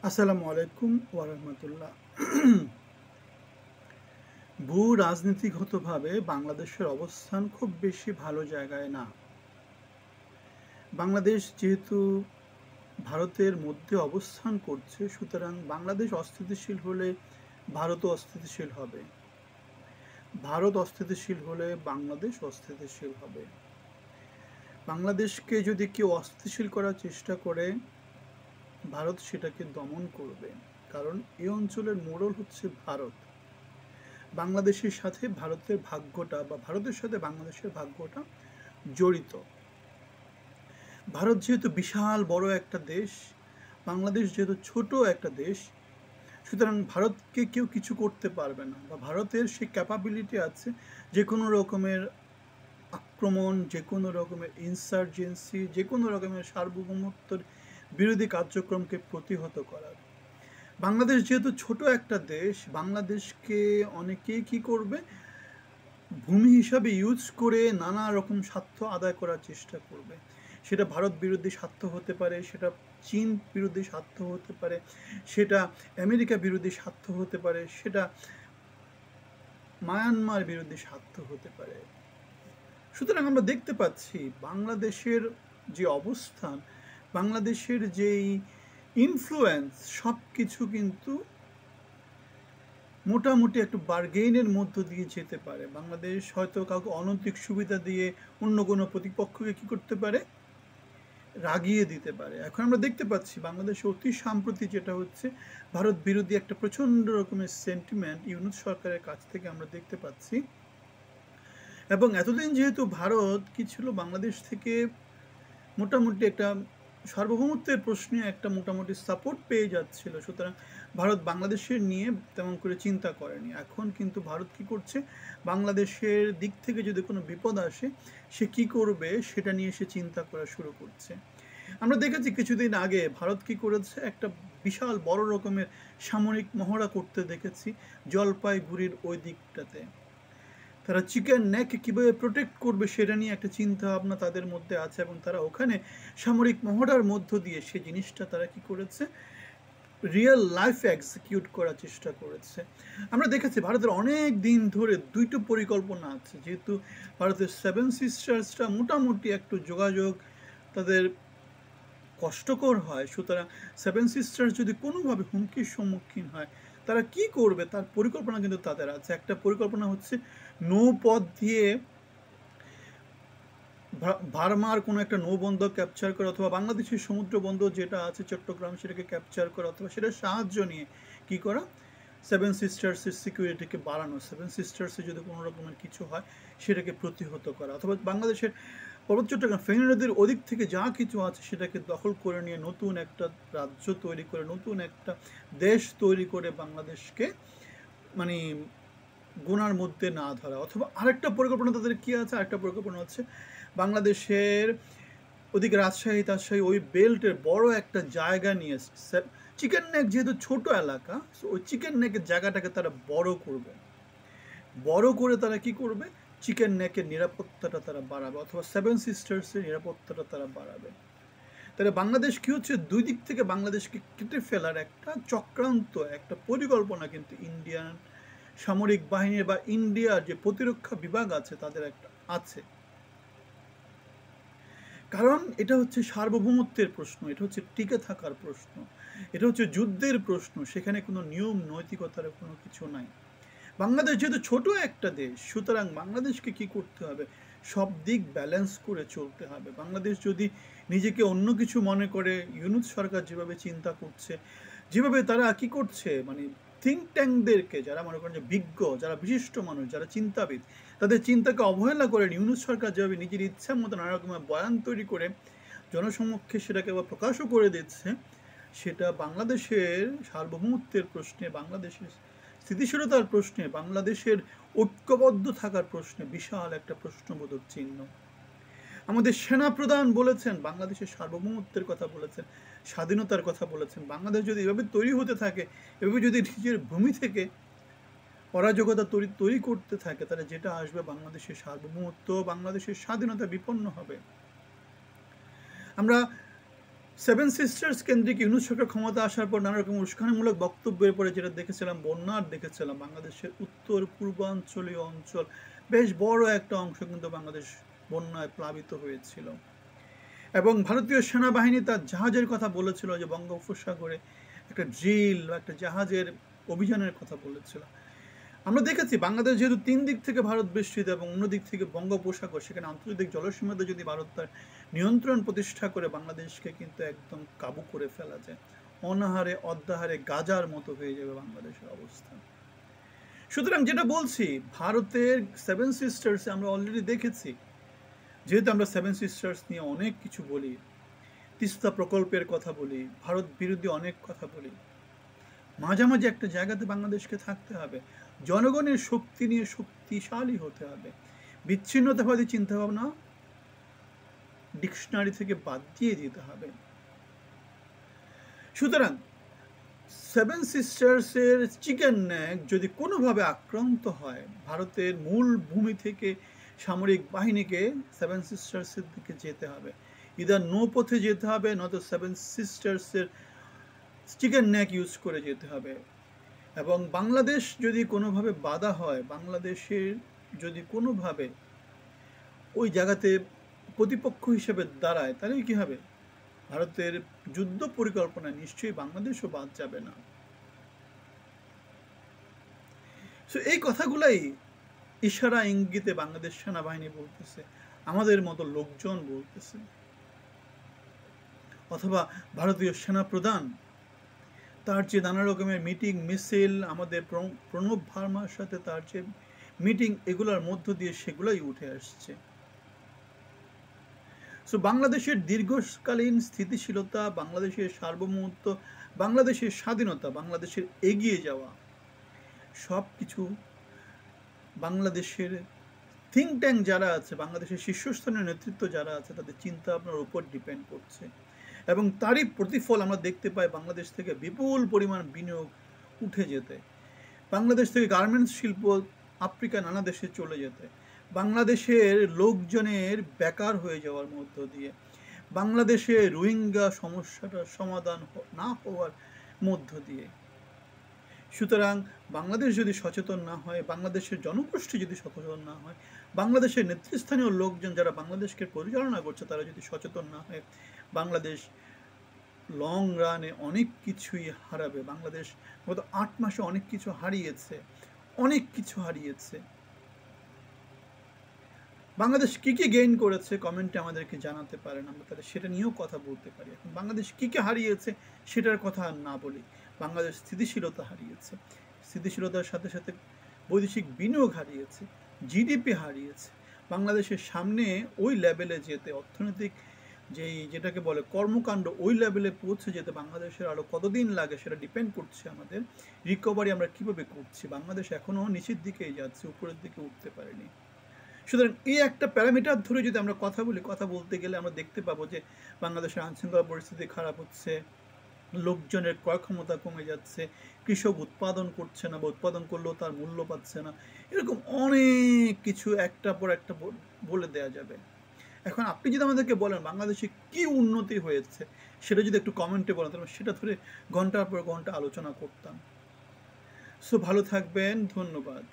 আসসালামু আলাইকুম ওয়া রাহমাতুল্লাহ। ভূ রাজনীতিগতভাবে বাংলাদেশের অবস্থান খুব বেশি ভালো জায়গায় না। বাংলাদেশ যেহেতু ভারতের মধ্যে অবস্থান করছে, সুতরাং বাংলাদেশ অস্থিতিশীল হলে ভারতও অস্থিতিশীল হবে। ভারত অস্থিতিশীল হলে বাংলাদেশ অস্থিতিশীল হবে। বাংলাদেশকে যদি কেউ অস্থিতিশীল করার চেষ্টা করে, ভারত সেটাকে দমন করবে। কারণ এই অঞ্চলের মোড়ল হচ্ছে ভারত। বাংলাদেশের সাথে ভারতের ভাগ্যটা বা ভারতের সাথে বাংলাদেশের ভাগ্যটা জড়িত। ভারত যেহেতু বিশাল বড় একটা দেশ, বাংলাদেশ যেহেতু ছোট একটা দেশ, সুতরাং ভারতকে কেউ কিছু করতে পারবে না বা ভারতের সেই ক্যাপাবিলিটি আছে যে কোনো রকমের আক্রমণ, যে কোনো রকমের ইনসার্জেন্সি, যে কোনো রকমের সার্বভৌমত্বের বিরোধী কার্যক্রমকে প্রতিহত করার। বাংলাদেশ যেহেতু ছোট একটা দেশ, বাংলাদেশকে অনেকেই কি করবে, ভূমি হিসাবে ইউজ করে নানা রকম স্বার্থ আদায় করার চেষ্টা করবে। সেটা ভারত বিরোধী স্বার্থ হতে পারে, সেটা চীন বিরোধী স্বার্থ হতে পারে, সেটা আমেরিকা বিরোধী স্বার্থ হতে পারে, সেটা মায়ানমার বিরোধী স্বার্থ হতে পারে। সুতরাং আমরা দেখতে পাচ্ছি বাংলাদেশের যে অবস্থান, বাংলাদেশের যেই ইনফ্লুয়েন্স, সব কিছু কিন্তু মোটামুটি একটু বার্গেইনের মধ্য দিয়ে যেতে পারে। বাংলাদেশ হয়তো কাউকে অনৈতিক সুবিধা দিয়ে অন্য কোনো প্রতিপক্ষকে কি করতে পারে, রাগিয়ে দিতে পারে। এখন আমরা দেখতে পাচ্ছি বাংলাদেশে অতি সাম্প্রতি যেটা হচ্ছে, ভারত বিরোধী একটা প্রচণ্ড রকমের সেন্টিমেন্ট ইউনূস সরকারের কাছ থেকে আমরা দেখতে পাচ্ছি। এবং এতদিন যেহেতু ভারত কি ছিল, বাংলাদেশ থেকে মোটামুটি একটা সার্বভৌমত্বের প্রশ্নে একটা মোটামুটি সাপোর্ট পেয়ে যাচ্ছিল, সুতরাং ভারত বাংলাদেশের নিয়ে তেমন করে চিন্তা করেনি। এখন কিন্তু ভারত কি করছে, বাংলাদেশের দিক থেকে যদি কোনো বিপদ আসে সে কি করবে সেটা নিয়ে সে চিন্তা করা শুরু করছে। আমরা দেখেছি কিছুদিন আগে ভারত কি করেছে, একটা বিশাল বড় রকমের সামরিক মহড়া করতে দেখেছি জলপাইগুড়ির ওই দিকটাতে। তারা চিকেন নেক কীভাবে প্রোটেক্ট করবে সেটা নিয়ে একটা চিন্তা ভাবনা তাদের মধ্যে আছে, এবং তারা ওখানে সামরিক মহড়ার মধ্য দিয়ে সেই জিনিসটা তারা কি করেছে, রিয়েল লাইফে এক্সিকিউট করার চেষ্টা করেছে। আমরা দেখেছি ভারতের অনেক দিন ধরে দুইটো পরিকল্পনা আছে, যেহেতু ভারতের সেভেন সিস্টার্সটা মোটামুটি একটু যোগাযোগ তাদের কষ্টকর হয়, সুতরাং সেভেন সিস্টার্স যদি কোনোভাবে হুমকির সম্মুখীন হয় তারা কি করবে তার পরিকল্পনা কিন্তু তাদের আছে। একটা পরিকল্পনা হচ্ছে নৌপথ দিয়ে ভারমার কোনো একটা নৌবন্দর ক্যাপচার করা, অথবা বাংলাদেশের সমুদ্র বন্দর যেটা আছে চট্টগ্রাম সেটাকে ক্যাপচার করা, অথবা সেটার সাহায্য নিয়ে কি করা, সেভেন সিস্টার্সের সিকিউরিটিকে বাড়ানো, সেভেন সিস্টার্সে যদি কোনো রকমের কিছু হয় সেটাকে প্রতিহত করা, অথবা বাংলাদেশের পর্বত চট্টগ্রাম ফেনী নদীর ওদিক থেকে যা কিছু আছে সেটাকে দখল করে নিয়ে নতুন একটা রাজ্য তৈরি করে, নতুন একটা দেশ তৈরি করে বাংলাদেশকে মানে গোনার মধ্যে না ধরা। অথবা আরেকটা পরিকল্পনা তাদের কী আছে, আরেকটা পরিকল্পনা হচ্ছে বাংলাদেশের ওদিকে রাজশাহী তাজশাহী ওই বেল্টের বড় একটা জায়গা নিয়ে চিকেন নেক যেহেতু ছোট এলাকা, ওই চিকেন নেকের জায়গাটাকে তারা বড় করবে, বড় করে তারা কি করবে, চিকেন নেকের নিরাপত্তাটা তারা বাড়াবে, অথবা সেভেন সিস্টার্সের নিরাপত্তাটা তারা বাড়াবে। তাহলে বাংলাদেশ কি হচ্ছে, দুই দিক থেকে বাংলাদেশকে কেটে ফেলার একটা চক্রান্ত, একটা পরিকল্পনা কিন্তু ইন্ডিয়ান সামরিক বাহিনীর বা ইন্ডিয়ার যে প্রতিরক্ষা বিভাগ আছে তাদের একটা আছে। কারণ এটা হচ্ছে সার্বভৌমত্বের প্রশ্ন, এটা হচ্ছে টিকে থাকার প্রশ্ন, এটা হচ্ছে যুদ্ধের প্রশ্ন, সেখানে কোনো নিয়ম নৈতিকতার কোনো কিছু নাই। বাংলাদেশ যেহেতু ছোট একটা দেশ, সুতরাং বাংলাদেশকে কি করতে হবে, সব দিক ব্যালেন্স করে চলতে হবে। বাংলাদেশ যদি নিজেকে অন্য কিছু মনে করে, ইউনূস সরকার যেভাবে চিন্তা করছে, যেভাবে তারা কি করছে, মানে থিঙ্ক ট্যাঙ্কদেরকে, যারা মনে করেন যে বিজ্ঞ, যারা বিশিষ্ট মানুষ, যারা চিন্তাবিদ, তাদের চিন্তাকে অবহেলা করে ইউনূস সরকার যেভাবে নিজের ইচ্ছা মতো নানা রকমের বয়ান তৈরি করে জনসমক্ষে সেটাকে আবার প্রকাশও করে দিচ্ছে, সেটা বাংলাদেশের সার্বভৌমত্বের প্রশ্নে, বাংলাদেশের স্থিতিশীলতার প্রশ্নে, বাংলাদেশের ঐক্যবদ্ধ থাকার প্রশ্নে বিশাল একটা প্রশ্নবোধক চিহ্ন। আমাদের সেনাপ্রধান বলেছেন, বাংলাদেশের সার্বভৌমত্বের কথা বলেছেন, স্বাধীনতার কথা বলেছেন। বাংলাদেশ যদি এভাবে তৈরি হতে থাকে, এভাবে যদি নিজের ভূমি থেকে অরাজকতা তৈরি করতে থাকে, তাহলে যেটা আসবে, বাংলাদেশের সার্বভৌমত্ব, বাংলাদেশের স্বাধীনতা বিপন্ন হবে। আমরা সেভেন সিস্টার্স কেন্দ্রিক ইউনূস সরকার ক্ষমতা আসার পর নানা রকম উস্কানিমূলক বক্তব্যের পরে যেটা দেখেছিলাম, বন্যার দেখেছিলাম, বাংলাদেশের উত্তর পূর্বাঞ্চলীয় অঞ্চল বেশ বড় একটা অংশ কিন্তু বাংলাদেশ বন্যায় প্লাবিত হয়েছিল। এবং ভারতীয় সেনাবাহিনী তার জাহাজের কথা বলেছিল, যে বঙ্গোপসাগরে একটা ড্রিল বা একটা জাহাজের অভিযানের কথা বলেছিল। আমরা দেখেছি বাংলাদেশ যেহেতু 3 দিক থেকে ভারত বেষ্টিত এবং অন্যদিক থেকে বঙ্গোপসাগর, সেখানে আন্তর্জাতিক জলসীমাতে যদি ভারত তার নিয়ন্ত্রণ প্রতিষ্ঠা করে বাংলাদেশকে কিন্তু একদম কাবু করে ফেলা যায়। অনাহারে অদ্যাহারে গাজার মতো হয়ে যাবে বাংলাদেশের অবস্থা। সুতরাং যেটা বলছি, ভারতের সেভেন সিস্টার্সে আমরা অলরেডি দেখেছি, যেহেতু আমরা সেভেন সিস্টার্স নিয়ে অনেক কিছু বলি, তিস্তা প্রকল্পের কথা বলি, ভারত বিরোধী অনেক কথা বলি, মাঝামাঝি একটা জায়গাতে বাংলাদেশকে থাকতে হবে। জনগণের শক্তি নিয়ে শক্তিশালী হতে হবে। বিচ্ছিন্নতাবাদী চিন্তাভাবনা ডিকশনারি থেকে বাদ দিয়ে দিতে হবে। সুতরাং সেভেন সিস্টার্সের চিকেন নেক যদি কোনোভাবে আক্রান্ত হয়, ভারতের মূল ভূমি থেকে সামরিক বাহিনীকে সেভেন সিস্টার্সের দিকে যেতে হবে। ইদার নৌপথে যেতে হবে, নয়তো সেভেন সিস্টার্সের চিকেন নেক ইউজ করে যেতে হবে। এবং বাংলাদেশ যদি কোনোভাবে বাধা হয়, বাংলাদেশের যদি কোনোভাবে ওই জায়গাতে প্রতিপক্ষ হিসেবে দাঁড়ায়, তাহলে কি হবে? ভারতের যুদ্ধ পরিকল্পনা নিশ্চয়ই বাংলাদেশও বাদ যাবে না। সো এই কথাগুলাই ইশারা ইঙ্গিতে বাংলাদেশ সেনাবাহিনী বলতেছে, আমাদের মতো লোকজন বলতেছে, অথবা ভারতীয় সেনা প্রধান তার যে নানা রকমের মিটিং মিছিল, আমাদের প্রণব ভার্মার সাথে তার যে মিটিং, এগুলোর মধ্য দিয়ে সেগুলোই উঠে আসছে। সো বাংলাদেশের দীর্ঘকালীন স্থিতিশীলতা, বাংলাদেশের সার্বভৌমত্ব, বাংলাদেশের স্বাধীনতা, বাংলাদেশের এগিয়ে যাওয়া, সব কিছু বাংলাদেশের থিঙ্ক ট্যাঙ্ক যারা আছে, বাংলাদেশের শীর্ষস্থানীয় নেতৃত্ব যারা আছে, তাদের চিন্তা ভাবনার উপর ডিপেন্ড করছে। এবং তারই প্রতিফল আমরা দেখতে পাই বাংলাদেশ থেকে বিপুল পরিমাণ বিনিয়োগ উঠে যেতে, বাংলাদেশ থেকে গার্মেন্টস শিল্প আফ্রিকা নানা দেশে চলে যেতে, বাংলাদেশের লোকজনের বেকার হয়ে যাওয়ার মধ্য দিয়ে, বাংলাদেশে রোহিঙ্গা সমস্যাটার সমাধান না হওয়ার মধ্য দিয়ে। সুতরাং বাংলাদেশ যদি সচেতন না হয়, বাংলাদেশের জনগোষ্ঠী যদি সচেতন না হয়, বাংলাদেশের নেতৃস্থানীয় লোকজন যারা বাংলাদেশকে পরিচালনা করছে তারা যদি সচেতন না হয়, বাংলাদেশ লং রানে অনেক কিছুই হারাবে। বাংলাদেশ গত 8 মাসে অনেক কিছু হারিয়েছে, অনেক কিছু হারিয়েছে। বাংলাদেশ কি কি গেইন করেছে কমেন্টে আমাদেরকে জানাতে পারেন, আমরা তাহলে সেটা নিয়েও কথা বলতে পারি। এখন বাংলাদেশ কি কি হারিয়েছে সেটার কথা আর না বলি। বাংলাদেশ স্থিতিশীলতা হারিয়েছে, স্থিতিশীলতার সাথে সাথে বৈদেশিক বিনিয়োগ হারিয়েছে, জিডিপি হারিয়েছে। বাংলাদেশের সামনে ওই লেভেলে যেতে, অর্থনৈতিক যেটাকে বলে কর্মকাণ্ড, ওই লেভেলে পৌঁছে যেতে বাংলাদেশের আরও কতদিন লাগে সেটা ডিপেন্ড করছে আমাদের রিকভারি আমরা কীভাবে করছি। বাংলাদেশ এখনও নিচের দিকেই যাচ্ছে, উপরের দিকে উঠতে পারেনি। সুতরাং এই একটা প্যারামিটার ধরে যদি আমরা কথা বলি, কথা বলতে গেলে আমরা দেখতে পাবো যে বাংলাদেশের আইনশৃঙ্খলা পরিস্থিতি খারাপ হচ্ছে, লোকজনের ক্রয় ক্ষমতা কমে যাচ্ছে, কৃষক উৎপাদন করছে না বা উৎপাদন করলেও তার মূল্য পাচ্ছে না, এরকম অনেক কিছু একটা পর একটা বলে দেওয়া যাবে। এখন আপনি যদি আমাদেরকে বলেন বাংলাদেশে কি উন্নতি হয়েছে সেটা যদি একটু কমেন্টে বলেন, তাহলে সেটা ধরে ঘন্টার পর ঘন্টা আলোচনা করতাম। সো ভালো থাকবেন, ধন্যবাদ।